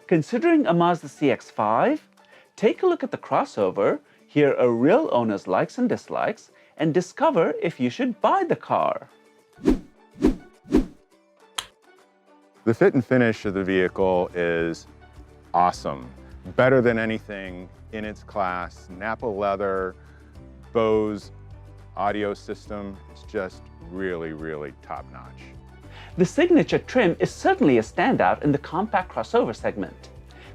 Considering a Mazda CX-5? Take a look at the crossover, hear a real owner's likes and dislikes, and discover if you should buy the car. The fit and finish of the vehicle is awesome. Better than anything in its class. Napa leather, Bose audio system. It's just really, really top-notch. The signature trim is certainly a standout in the compact crossover segment.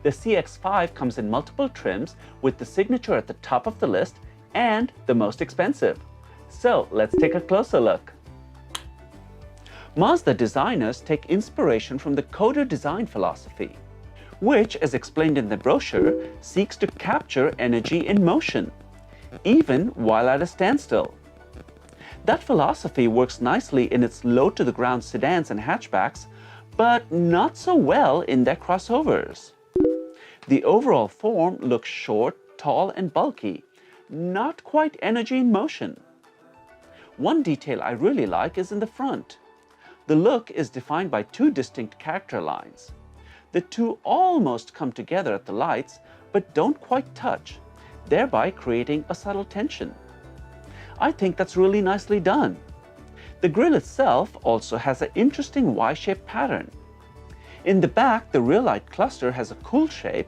The CX-5 comes in multiple trims, with the signature at the top of the list and the most expensive. So let's take a closer look. Mazda designers take inspiration from the coder design philosophy, which, as explained in the brochure, seeks to capture energy in motion, even while at a standstill. That philosophy works nicely in its low-to-the-ground sedans and hatchbacks, but not so well in their crossovers. The overall form looks short, tall, and bulky, not quite energy in motion. One detail I really like is in the front. The look is defined by two distinct character lines. The two almost come together at the lights, but don't quite touch, thereby creating a subtle tension. I think that's really nicely done. The grille itself also has an interesting Y-shaped pattern. In the back, the rear light cluster has a cool shape,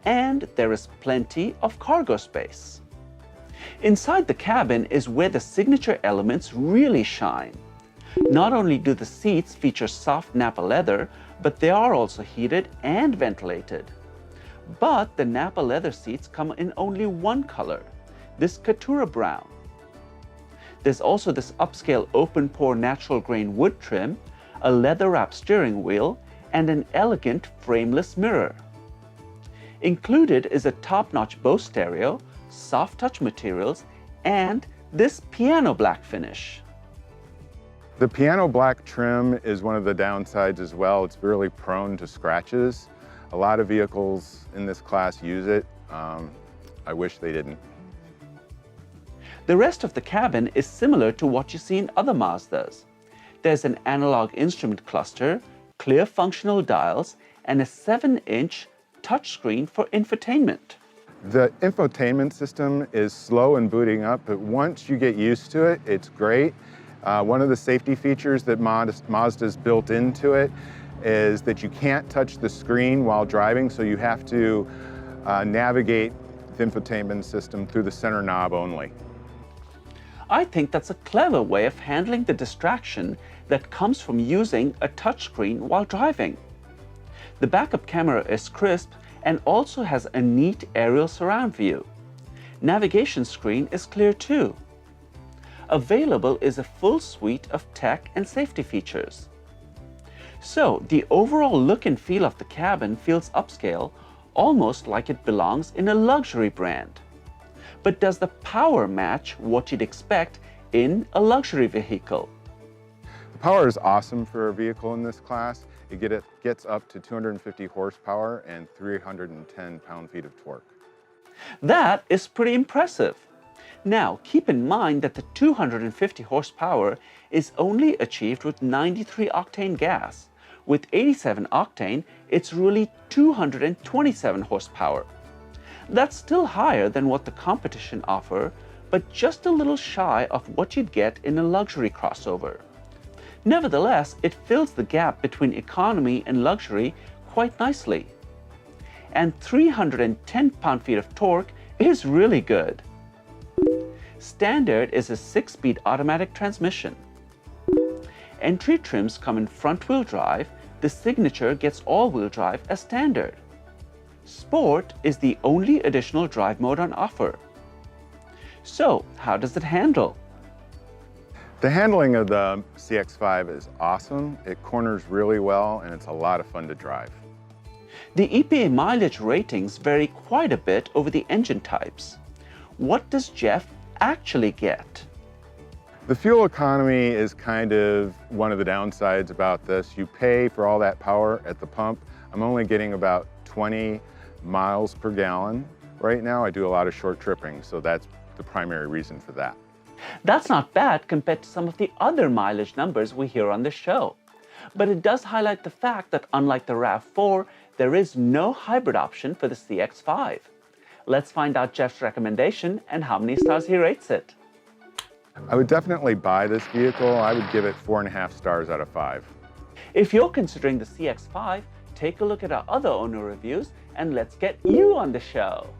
and there is plenty of cargo space. Inside the cabin is where the signature elements really shine. Not only do the seats feature soft Napa leather, but they are also heated and ventilated. But the Napa leather seats come in only one color, this Catura brown. There's also this upscale open-pore natural grain wood trim, a leather-wrapped steering wheel, and an elegant frameless mirror. Included is a top-notch Bose stereo, soft-touch materials, and this piano black finish. The piano black trim is one of the downsides as well. It's really prone to scratches. A lot of vehicles in this class use it. I wish they didn't. The rest of the cabin is similar to what you see in other Mazdas. There's an analog instrument cluster, clear functional dials, and a 7-inch touchscreen for infotainment. The infotainment system is slow in booting up, but once you get used to it, it's great. One of the safety features that Mazda's built into it is that you can't touch the screen while driving, so you have to navigate the infotainment system through the center knob only. I think that's a clever way of handling the distraction that comes from using a touchscreen while driving. The backup camera is crisp and also has a neat aerial surround view. Navigation screen is clear too. Available is a full suite of tech and safety features. So the overall look and feel of the cabin feels upscale, almost like it belongs in a luxury brand. But does the power match what you'd expect in a luxury vehicle? The power is awesome for a vehicle in this class. It gets up to 250 horsepower and 310 pound-feet of torque. That is pretty impressive. Now, keep in mind that the 250 horsepower is only achieved with 93 octane gas. With 87 octane, it's really 227 horsepower. That's still higher than what the competition offer, but just a little shy of what you'd get in a luxury crossover. Nevertheless, it fills the gap between economy and luxury quite nicely. And 310 pound-feet of torque is really good. Standard is a 6-speed automatic transmission. Entry trims come in front-wheel drive. The Signature gets all-wheel drive as standard. Sport is the only additional drive mode on offer. So, how does it handle? The handling of the CX-5 is awesome. It corners really well, and it's a lot of fun to drive. The EPA mileage ratings vary quite a bit over the engine types. What does Jeff actually get? The fuel economy is kind of one of the downsides about this. You pay for all that power at the pump. I'm only getting about 20 miles per gallon. Right now, I do a lot of short tripping, so that's the primary reason for that. That's not bad compared to some of the other mileage numbers we hear on the show. But it does highlight the fact that unlike the RAV4, there is no hybrid option for the CX-5. Let's find out Jeff's recommendation and how many stars he rates it. I would definitely buy this vehicle. I would give it 4.5 stars out of 5. If you're considering the CX-5, take a look at our other owner reviews and let's get you on the show.